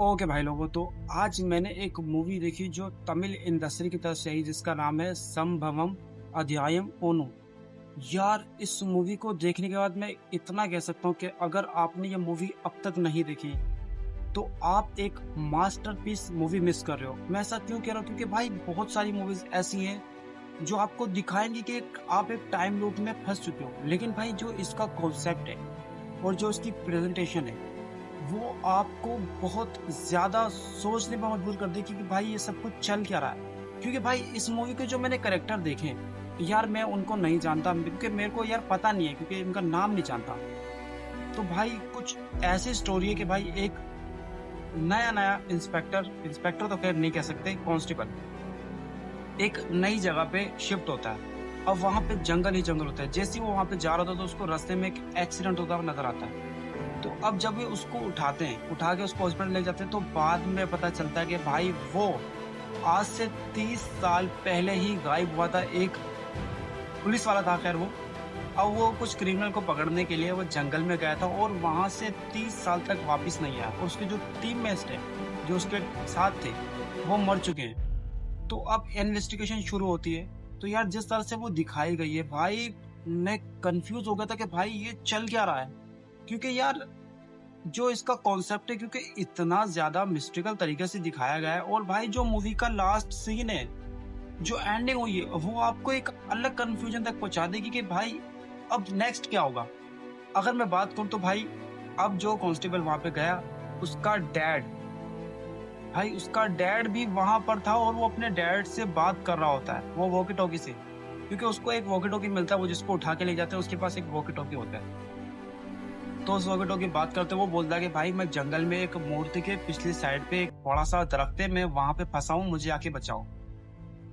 Okay भाई लोगों, तो आज मैंने एक मूवी देखी जो तमिल इंडस्ट्री की तरफ से आई, जिसका नाम है संभवम अध्यायम ओनो। यार, इस मूवी को देखने के बाद मैं इतना कह सकता हूँ कि अगर आपने ये मूवी अब तक नहीं देखी तो आप एक मास्टरपीस मूवी मिस कर रहे हो। मैं ऐसा क्यों कह रहा हूँ? क्योंकि भाई बहुत सारी मूवीज ऐसी हैं जो आपको दिखाएंगी कि आप एक टाइम लूप में फंस चुके हो, लेकिन भाई जो इसका कॉन्सेप्ट है और जो इसकी प्रेजेंटेशन है वो आपको बहुत ज़्यादा सोचने पर मजबूर कर देगी कि भाई ये सब कुछ चल क्या रहा है। क्योंकि भाई इस मूवी के जो मैंने करेक्टर देखे यार, मैं उनको नहीं जानता क्योंकि मेरे को यार पता नहीं है, क्योंकि इनका नाम नहीं जानता। तो भाई कुछ ऐसी स्टोरी है कि भाई एक नया नया इंस्पेक्टर इंस्पेक्टर तो खैर नहीं कह सकते, कांस्टेबल एक नई जगह पे शिफ्ट होता है। अब वहाँ पे जंगल ही जंगल होता है। जैसे ही वो वहाँ पे जा रहा था तो उसको रास्ते में एक एक्सीडेंट होता हुआ नजर आता है। तो अब जब वे उसको उठाते हैं, उठा के उसको हॉस्पिटल ले जाते हैं, तो बाद में पता चलता है कि भाई वो आज से 30 साल पहले ही गायब हुआ था। एक पुलिस वाला था खैर वो। अब वो कुछ क्रिमिनल को पकड़ने के लिए वो जंगल में गया था और वहां से 30 साल तक वापस नहीं आया, और उसके जो टीममेट्स थे जो उसके साथ थे वो मर चुके हैं। तो अब इन्वेस्टिगेशन शुरू होती है। तो यार जिस तरह से वो दिखाई गई है भाई, मैं कंफ्यूज हो गया था कि भाई ये चल क्या रहा है। क्योंकि यार जो इसका कॉन्सेप्ट है, क्योंकि इतना ज्यादा मिस्टिकल तरीके से दिखाया गया है, और भाई जो मूवी का लास्ट सीन है, जो एंडिंग हुई है, वो आपको एक अलग कंफ्यूजन तक पहुंचा देगी कि भाई अब नेक्स्ट क्या होगा। अगर मैं बात करूं तो भाई अब जो कांस्टेबल वहां पे गया, उसका डैड, भाई उसका डैड भी वहां पर था और वो अपने डैड से बात कर रहा होता है वो वॉकी टॉकी से। क्योंकि उसको एक वॉकी टॉकी मिलता है, वो जिसको उठा के ले जाते हैं उसके पास एक वॉकी टॉकी होता है। तो उस वॉकी टॉकी बात करते वो बोलता है कि भाई मैं जंगल में एक मूर्ति के पिछली साइड पे एक बड़ा सा दरख्त है, मैं वहां पे फंसा हूँ, मुझे आके बचाओ।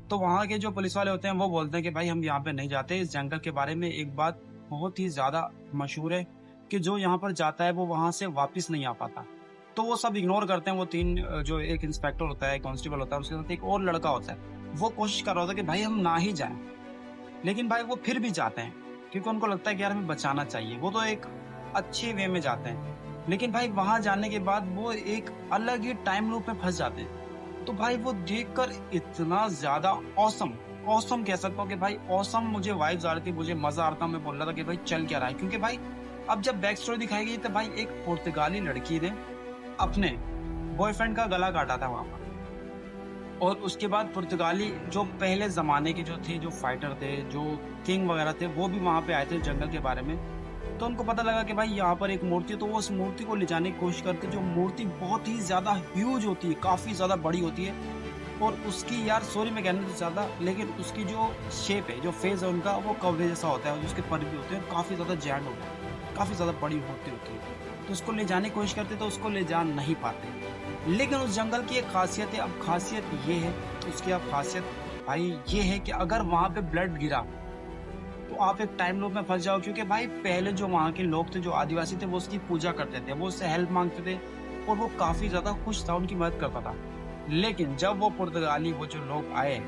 तो वहां के जो पुलिस वाले होते हैं वो बोलते हैं कि भाई हम यहाँ पे नहीं जाते। इस जंगल के बारे में एक बात बहुत ही ज्यादा मशहूर है कि जो यहाँ पर जाता है वो वहां से वापिस नहीं आ पाता। तो वो सब इग्नोर करते हैं। वो तीन जो एक इंस्पेक्टर होता है, कांस्टेबल होता है, उसके साथ एक और लड़का होता है, वो कोशिश कर रहा होता है कि भाई हम ना ही जाएं, लेकिन भाई वो फिर भी जाते हैं क्योंकि उनको लगता है कि यार हमें बचाना चाहिए। वो तो एक अच्छे वे में जाते हैं, लेकिन भाई वहां जाने के बाद वो एक अलग ही टाइम लूप में फंस जाते हैं। तो भाई वो देखकर इतना ज्यादा औसम औसम कह सकता हूँ कि भाई औसम मुझे वाइब्स आ रही थी, मुझे मजा आ रहा था। मैं बोल रहा था कि भाई चल क्या रहा है। क्योंकि भाई अब जब बैक स्टोरी दिखाई गई तो भाई एक पुर्तगाली लड़की ने अपने बॉयफ्रेंड का गला काटा था वहां पर, और उसके बाद पुर्तगाली जो पहले जमाने के जो थे, जो फाइटर थे, जो किंग वगैरह थे, वो भी वहां पे आए थे जंगल के बारे में। तो उनको पता लगा कि भाई यहाँ पर एक मूर्ति है, तो वो उस मूर्ति को ले जाने की कोशिश करते। जो मूर्ति बहुत ही ज्यादा ह्यूज होती है, काफी ज्यादा बड़ी होती है, और उसकी यार सॉरी मैं कहने तो ज्यादा, लेकिन उसकी जो शेप है, जो फेस है उनका, वो कवरे जैसा होता है, और उसके पर भी होते हैं, काफी ज्यादा जैंड होता है, काफी ज्यादा बड़ी मूर्ति होती है। तो उसको ले जाने की कोशिश करते तो उसको ले जा नहीं पाते। लेकिन उस जंगल की एक खासियत है। अब खासियत ये है, उसकी अब खासियत भाई ये है कि अगर वहां पे ब्लड गिरा तो आप एक टाइम लूप में फंस जाओ। क्योंकि भाई पहले जो वहाँ के लोग थे, जो आदिवासी थे, वो उसकी पूजा करते थे, वो उससे हेल्प मांगते थे, और वो काफी ज्यादा खुश था, उनकी मदद करता था। लेकिन जब वो पुर्तगाली, वो जो लोग आए,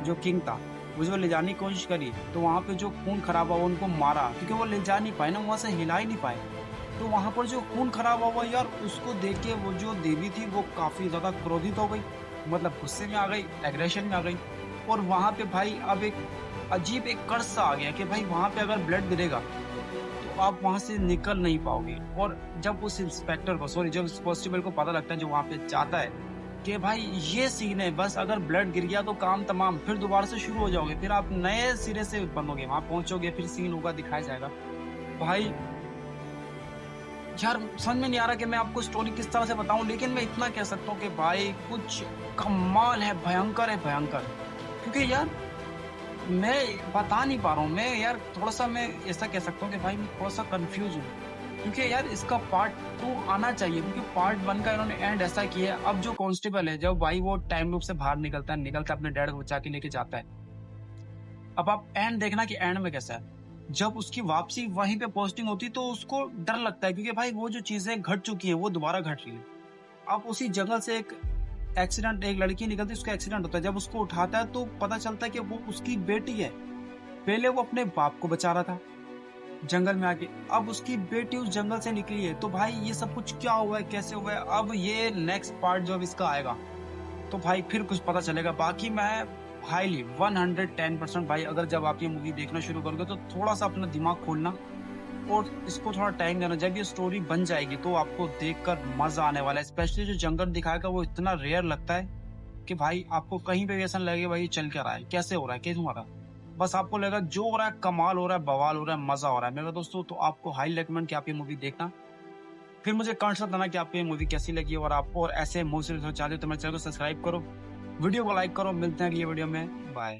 जो किंग था, वो जो ले जाने की कोशिश करी, तो वहाँ पे जो खून खराबा हुआ उनको मारा, क्योंकि वो ले जा नहीं पाए ना, वहां से हिला ही नहीं पाए। तो वहां पर जो खून खराबा हुआ यार, उसको देख के वो जो देवी थी वो काफी ज्यादा क्रोधित हो गई, मतलब गुस्से में आ गई, एग्रेशन में आ गई। और वहां पे भाई अब एक अजीब एक कर्ज सा आ गया कि भाई वहां पे अगर ब्लड गिरेगा तो आप वहां से निकल नहीं पाओगे। और जब उस इंस्पेक्टर को, सॉरी, जब उस कांस्टेबल को पता लगता है, जो वहां पे जाता है, कि भाई ये सीन है, बस अगर ब्लड गिर गया तो काम तमाम, फिर दोबारा से शुरू हो जाओगे, फिर आप नए सिरे से बनोगे, वहां पहुंचोगे, फिर सीन होगा, दिखाया जाएगा। भाई यार समझ में नहीं आ रहा कि मैं आपको स्टोरी किस तरह से बताऊं, लेकिन मैं इतना कह सकता हूँ कि भाई कुछ कमाल है, भयंकर है, भयंकर। क्योंकि यार मैं बता नहीं पा रहा हूँ, मैं यार थोड़ा सा, मैं ऐसा कह सकता हूँ कि भाई मैं थोड़ा सा कंफ्यूज हूँ। क्योंकि यार इसका पार्ट 2 आना चाहिए, क्योंकि पार्ट 1 का इन्होंने एंड ऐसा किया है। अब जो कांस्टेबल है, जब भाई वो टाइम लूप से बाहर निकलता है, अपने डैड को बचा के लेके जाता है। अब आप एंड देखना कि एंड में कैसा है। जब उसकी वापसी वहीं पे पोस्टिंग होती तो उसको डर लगता है, क्योंकि भाई वो जो चीजें घट चुकी है वो दोबारा घट रही है। अब उसी जंगल से एक एक्सीडेंट, एक लड़की निकलती है, उसका एक्सीडेंट होता है। जब उसको उठाता है तो पता चलता है कि वो उसकी बेटी है। पहले वो अपने बाप को बचा रहा था, जंगल में आके अब उसकी बेटी उस जंगल से निकली है। तो भाई ये सब कुछ क्या हुआ है, कैसे हुआ है, अब ये नेक्स्ट पार्ट जो अब इसका आएगा तो भाई फिर कुछ पता चलेगा। बाकी मैं हाईली 110% भाई, अगर जब आप ये मूवी देखना शुरू करोगे तो थोड़ा सा अपना दिमाग खोलना और इसको थोड़ा टाइम देना। जब ये स्टोरी बन जाएगी तो आपको देखकर मजा आने वाला है। स्पेशली जो जंगल दिखाएगा वो इतना रेयर लगता है कि भाई आपको कहीं पे भी ऐसा लगे भाई चल क्या रहा है, कैसे हो रहा है, कैसे हो रहा है। बस आपको लगेगा जो हो रहा है कमाल हो रहा है, बवाल हो रहा है, मजा हो रहा है मेरे दोस्तों। तो आपको हाई रिकमेंड कि आप ये मूवी देखना। फिर मुझे कमेंट्स में बताना कि आपको ये मूवी कैसी लगी, और आप और ऐसे मूवी चाहते हो तो मेरे चैनल को सब्सक्राइब करो, वीडियो को लाइक करो। मिलते हैं अगली वीडियो में, बाय।